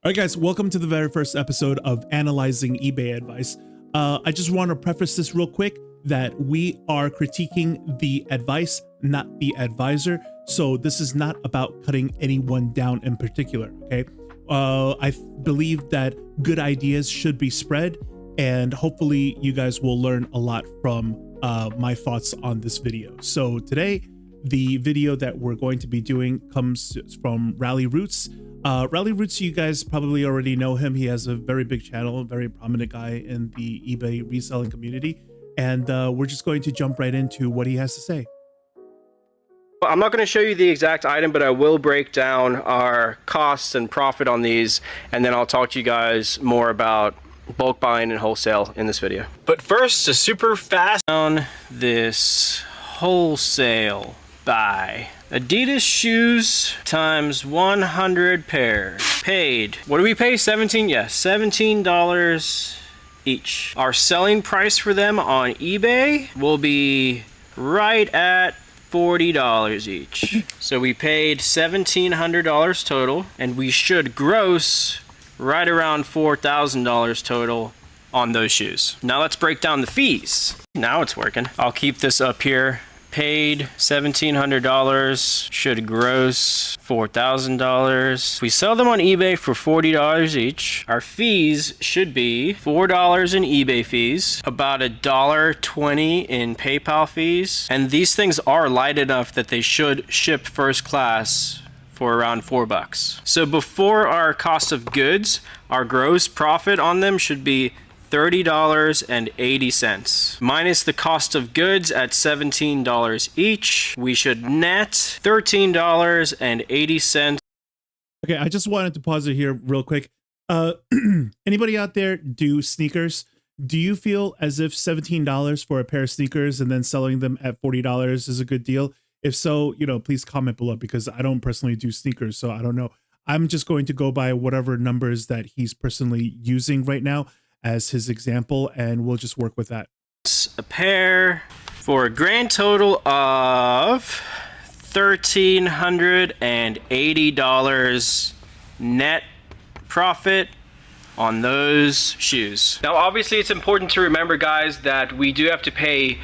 All right, guys, welcome to the very first episode of Analyzing eBay Advice. I just want to preface this real quick that we are critiquing the advice, not the advisor. So this is not about cutting anyone down in particular, okay? I believe that good ideas should be spread, and hopefully you guys will learn a lot from my thoughts on this video. So today, the video that we're going to be doing comes from Rally Roots. Rally Roots, you guys probably already know him. He has a very big channel, a very prominent guy in the eBay reselling community. And we're just going to jump right into what he has to say. I'm not going to show you the exact item, but I will break down our costs and profit on these, and then I'll talk to you guys more about bulk buying and wholesale in this video. But first, a super fast on this wholesale buy. Adidas shoes times 100 pairs. Paid. What do we pay? 17? Yes, $17 each. Our selling price for them on eBay will be right at $40 each. So we paid $1,700 total, and we should gross right around $4,000 total on those shoes. Now let's break down the fees. Now it's working. I'll keep this up here. Paid $1,700, should gross $4,000. We sell them on eBay for $40 each. Our fees should be $4 in eBay fees, about $1.20 in PayPal fees, and these things are light enough that they should ship first class for around $4. So before our cost of goods, our gross profit on them should be $30.80. Minus the cost of goods at $17 each, we should net $13.80. Okay, I just wanted to pause it here real quick. Anybody out there do sneakers? Do you feel as if $17 for a pair of sneakers and then selling them at $40 is a good deal? If so, please comment below, because I don't personally do sneakers, so I don't know. I'm just going to go by whatever numbers that he's personally using right now as his example, and we'll just work with that. A pair for a grand total of $1,380 net profit on those shoes. Now obviously it's important to remember, guys, that we do have to pay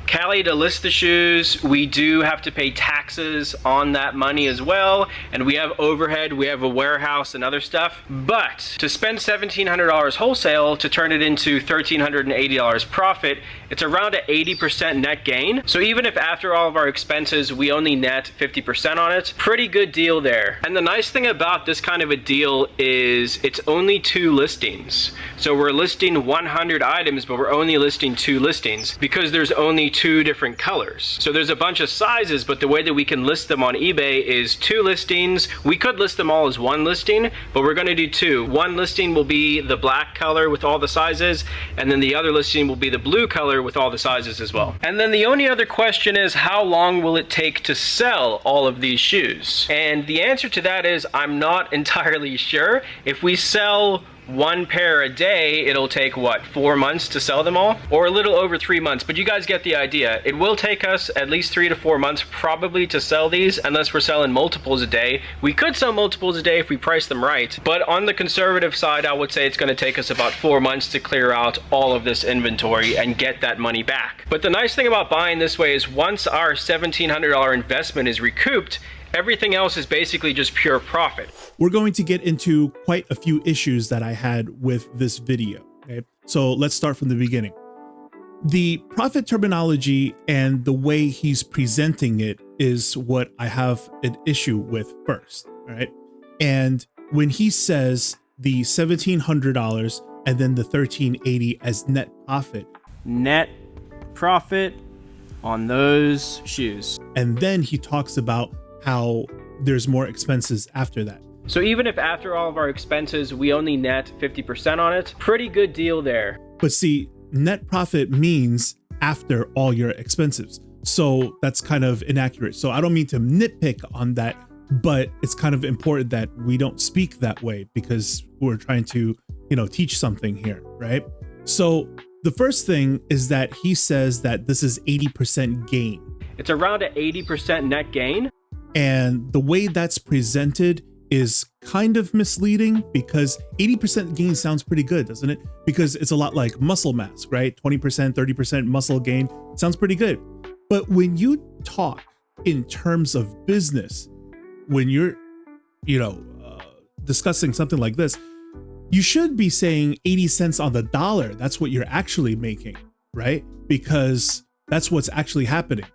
Cali to list the shoes. We do have to pay taxes on that money as well, and we have overhead, we have a warehouse and other stuff. But to spend $1,700 wholesale to turn it into $1,380 profit, it's around an 80% net gain. So even if after all of our expenses we only net 50% on it, pretty good deal there. And the nice thing about this kind of a deal is it's only 2 listings. So we're listing 100 items, but we're only listing 2 listings because there's only 2 different colors. So there's a bunch of sizes, but the way that we can list them on eBay is 2 listings. We could list them all as 1 listing, but we're going to do 2. 1 listing will be the black color with all the sizes, and then the other listing will be the blue color with all the sizes as well. And then the only other question is, how long will it take to sell all of these shoes? And the answer to that is, I'm not entirely sure. If we sell 1 pair a day, it'll take what, 4 months to sell them all, or a little over 3 months, but you guys get the idea. It will take us at least 3 to 4 months probably to sell these, unless we're selling multiples a day. We could sell multiples a day if we price them right, but on the conservative side, I would say it's going to take us about 4 months to clear out all of this inventory and get that money back. But the nice thing about buying this way is once our $1,700 investment is recouped, everything else is basically just pure profit. We're going to get into quite a few issues that I had with this video. Okay, so let's start from the beginning. The profit terminology and the way he's presenting it is what I have an issue with first. All right. And when he says the $1,700 and then the $1,380 as net profit on those shoes. And then he talks about how there's more expenses after that. So even if after all of our expenses, we only net 50% on it, pretty good deal there. But see, net profit means after all your expenses. So that's kind of inaccurate. So I don't mean to nitpick on that, but it's kind of important that we don't speak that way because we're trying to, teach something here, right? So the first thing is that he says that this is 80% gain. It's around an 80% net gain. And the way that's presented is kind of misleading because 80% gain sounds pretty good, doesn't it? Because it's a lot like muscle mass, right? 20%, 30% muscle gain sounds pretty good. But when you talk in terms of business, when you're, discussing something like this, you should be saying 80 cents on the dollar. That's what you're actually making, right? Because that's what's actually happening.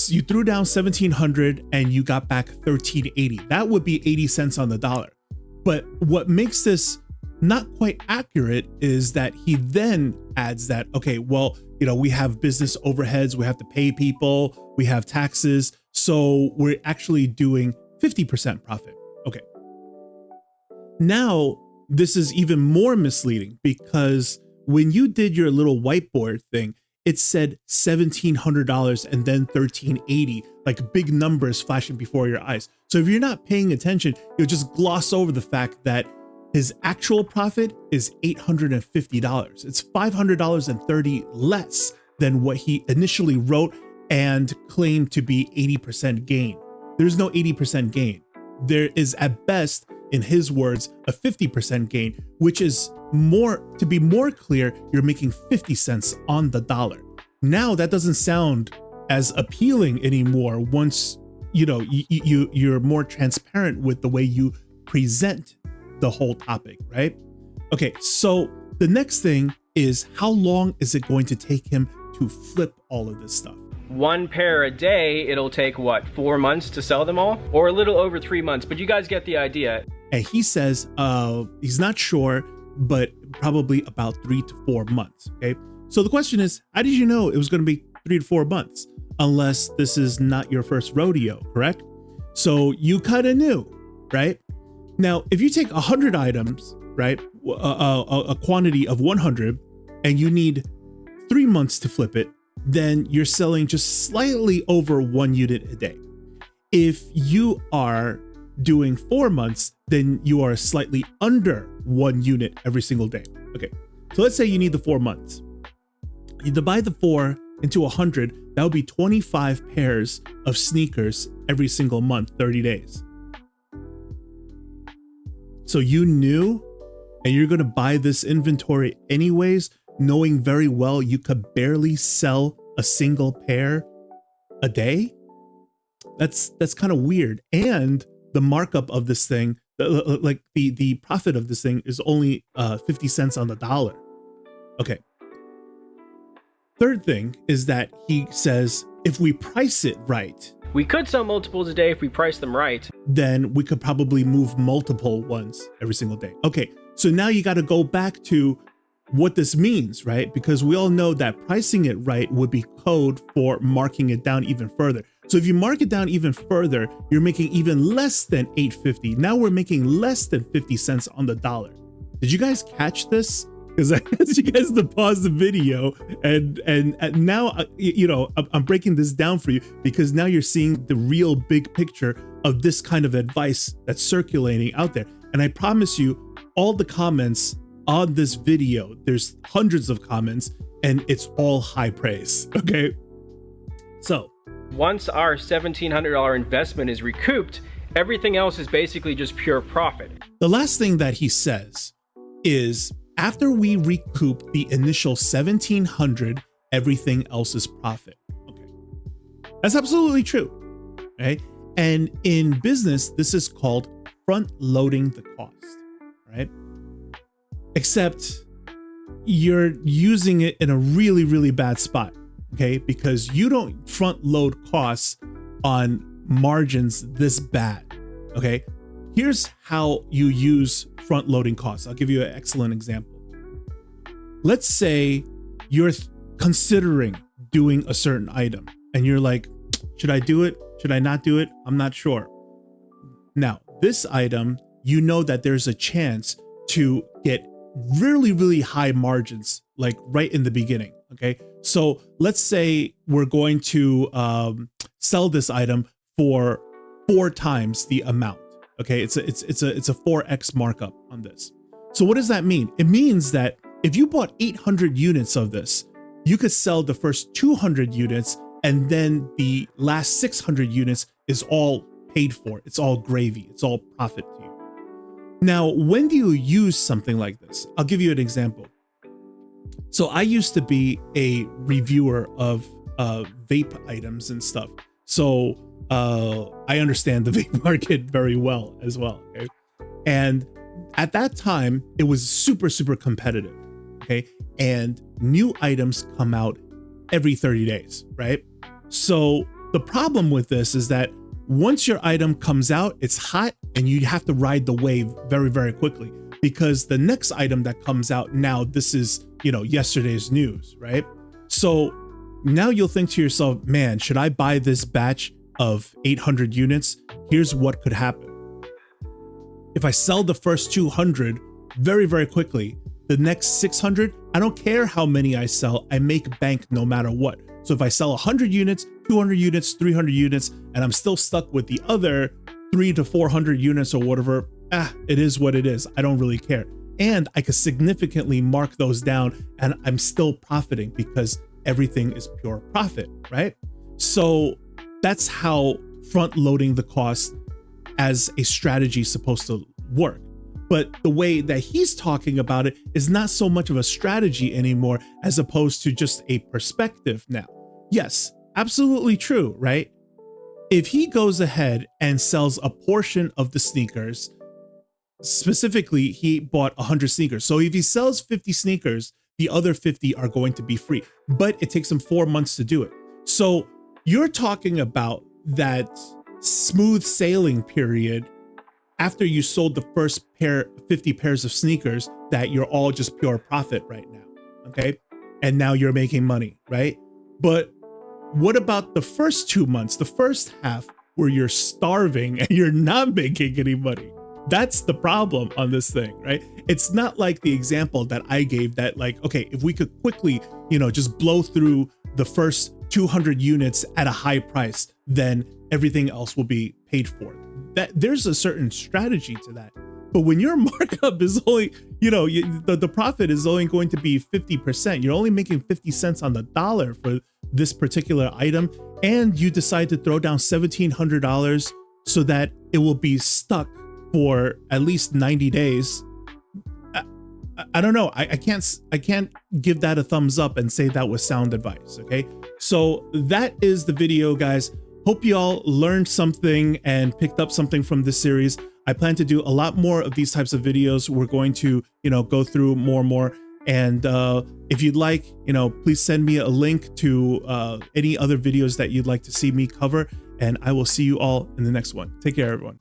You threw down 1,700 and you got back 1,380. That would be 80 cents on the dollar. But what makes this not quite accurate is that he then adds that, okay, well, we have business overheads, we have to pay people, we have taxes, so we're actually doing 50% profit. Okay. Now, this is even more misleading because when you did your little whiteboard thing, it said $1,700 and then $1,380, like big numbers flashing before your eyes. So if you're not paying attention, you'll just gloss over the fact that his actual profit is $850. It's $500.30 less than what he initially wrote and claimed to be 80% gain. There's no 80% gain. There is at best, in his words, a 50% gain, which is more, to be more clear, you're making 50 cents on the dollar. Now that doesn't sound as appealing anymore once you're more transparent with the way you present the whole topic, right? Okay, so the next thing is, how long is it going to take him to flip all of this stuff? One pair a day, it'll take what, 4 months to sell them all? Or a little over 3 months, but you guys get the idea. And he says he's not sure, but probably about 3 to 4 months. Okay. So the question is, how did you know it was going to be 3 to 4 months? Unless this is not your first rodeo, correct? So you kind of knew, right? Now, if you take 100 items, right, a quantity of 100, and you need 3 months to flip it, then you're selling just slightly over 1 unit a day. If you are doing 4 months, then you are slightly under 1 unit every single day. Okay, so let's say you need the 4 months. You divide the 4 into 100, that would be 25 pairs of sneakers every single month, 30 days. So you knew, and you're going to buy this inventory anyways, knowing very well you could barely sell a single pair a day? That's kind of weird. And the markup of this thing, like the profit of this thing, is only 50 cents on the dollar. Okay. Third thing is that he says, if we price it right, we could sell multiples a day if we price them right. Then we could probably move multiple ones every single day. Okay, so now you got to go back to what this means, right? Because we all know that pricing it right would be code for marking it down even further. So if you mark it down even further, you're making even less than $8.50. Now we're making less than 50 cents on the dollar. Did you guys catch this? Because I asked you guys to pause the video, and now I'm breaking this down for you because now you're seeing the real big picture of this kind of advice that's circulating out there. And I promise you, all the comments on this video, there's hundreds of comments, and it's all high praise. Okay, so once our $1,700 investment is recouped, everything else is basically just pure profit. The last thing that he says is, after we recoup the initial $1,700, everything else is profit. Okay, that's absolutely true, right? And in business, this is called front loading the cost, right? Except you're using it in a really, really bad spot, okay? Because you don't front load costs on margins this bad, okay? Here's how you use front loading costs. I'll give you an excellent example. Let's say you're considering doing a certain item and you're like, should I do it? Should I not do it? I'm not sure. Now, this item, you know that there's a chance to get really, really high margins, like right in the beginning. Okay. So let's say we're going to sell this item for 4 times the amount. Okay, it's a 4x markup on this. So what does that mean? It means that if you bought 800 units of this, you could sell the first 200 units, and then the last 600 units is all paid for. It's all gravy. It's all profit to you. Now, when do you use something like this? I'll give you an example. So I used to be a reviewer of vape items and stuff. So I understand the vape market very well as well. Okay. And at that time, it was super, super competitive. Okay. And new items come out every 30 days, right? So the problem with this is that once your item comes out, it's hot and you have to ride the wave very, very quickly, because the next item that comes out now, this is, yesterday's news, right? So now you'll think to yourself, man, should I buy this batch of 800 units? Here's what could happen. If I sell the first 200 very, very quickly, the next 600, I don't care how many I sell, I make bank no matter what. So if I sell 100 units, 200 units, 300 units, and I'm still stuck with the other 300 to 400 units or whatever, it is what it is. I don't really care. And I could significantly mark those down and I'm still profiting because everything is pure profit, right? So that's how front loading the cost as a strategy is supposed to work. But the way that he's talking about it is not so much of a strategy anymore, as opposed to just a perspective now. Yes, absolutely true, right? If he goes ahead and sells a portion of the sneakers, specifically, he bought 100 sneakers. So if he sells 50 sneakers, the other 50 are going to be free, but it takes him 4 months to do it. So you're talking about that smooth sailing period after you sold the first 50 pairs of sneakers, that you're all just pure profit right now. Okay. And now you're making money, right? But what about the first 2 months, the first half where you're starving and you're not making any money? That's the problem on this thing, right? It's not like the example that I gave that, like, okay, if we could quickly, just blow through the first 200 units at a high price, then everything else will be paid for. That there's a certain strategy to that. But when your markup is only, the profit is only going to be 50%, you're only making 50 cents on the dollar for this particular item, and you decide to throw down $1,700 so that it will be stuck for at least 90 days. I don't know. I can't give that a thumbs up and say that was sound advice. Okay. So that is the video, guys. Hope y'all learned something and picked up something from this series. I plan to do a lot more of these types of videos. We're going to, go through more and more. And if you'd like, please send me a link to any other videos that you'd like to see me cover. And I will see you all in the next one. Take care, everyone.